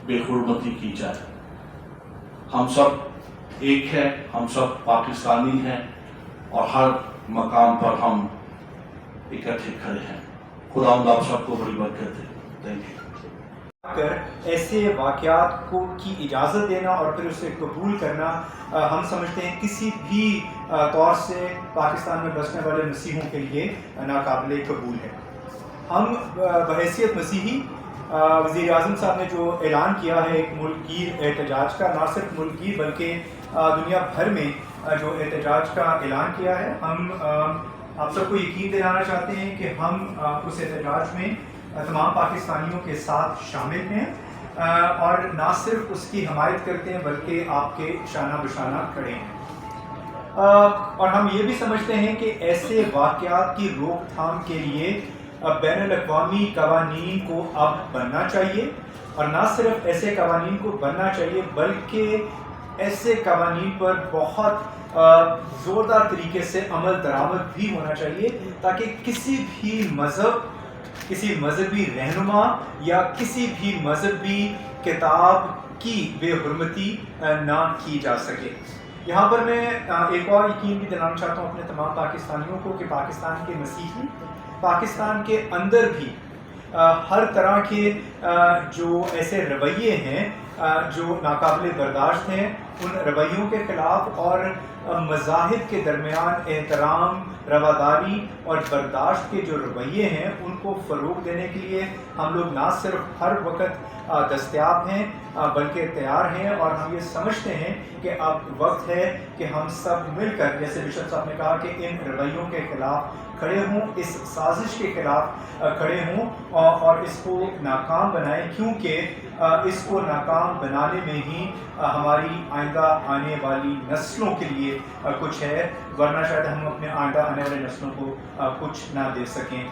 बेहुरमती की जाए। हम सब एक हैं, हम सब पाकिस्तानी हैं और हर मकाम पर हम इकट्ठे खड़े हैं। खुदावंद आप सबको बड़ी बरकत दे। Thank you. कर ऐसे वाक़यात को की इजाज़त देना और फिर उसे कबूल करना हम समझते हैं किसी भी तौर से पाकिस्तान में बसने वाले मसीहों के लिए नाकाबिले कबूल है। हम बहैसियत मसीही वज़ीर आज़म साहब ने जो ऐलान किया है एक मुल्कगीर एहतजाज का, ना सिर्फ मुल्कगीर बल्कि दुनिया भर में जो एहतजाज का ऐलान किया है, हम आप सबको यकीन दिलाना चाहते हैं कि हम उस एहतजाज में तमाम पाकिस्तानियों के साथ शामिल हैं और ना सिर्फ उसकी हमायत करते हैं बल्कि आपके शाना बशाना खड़े हैं। और हम ये भी समझते हैं कि ऐसे वाक़यात की रोकथाम के लिए बैनुल-अक़वामी क़वानीन को अब बनना चाहिए और ना सिर्फ ऐसे क़वानीन को बनना चाहिए बल्कि ऐसे क़वानीन पर बहुत ज़ोरदार तरीके से अमल दरामद भी होना चाहिए ताकि किसी भी मज़हब, किसी मजहबी रहनुमा या किसी भी मजहबी किताब की बेहुरमती ना की जा सके। यहाँ पर मैं एक और यकीन भी दिलाना चाहता हूँ अपने तमाम पाकिस्तानियों को कि पाकिस्तान के मसीही पाकिस्तान के अंदर भी हर तरह के जो ऐसे रवैये हैं जो नाकाबिले बर्दाश्त हैं, उन रवैयों के ख़िलाफ़ और मज़ाहिब के दरमियान एहतराम, रवादारी और बर्दाश्त के जो रवैये हैं उनको फ़रोग़ देने के लिए हम लोग ना सिर्फ हर वक्त दस्तयाब हैं बल्कि तैयार हैं और हम ये समझते हैं कि अब वक्त है कि हम सब मिलकर, जैसे बिशप साहब ने कहा, कि इन रवैयों के ख़िलाफ़ खड़े हों, इस साजिश के ख़िलाफ़ खड़े हों और इसको नाकाम बनाएं, क्योंकि इसको नाकाम बनाने में ही हमारी आइंदा आने वाली नस्लों के लिए कुछ है, वरना शायद हम अपने आइंदा आने वाली नस्लों को कुछ ना दे सकें।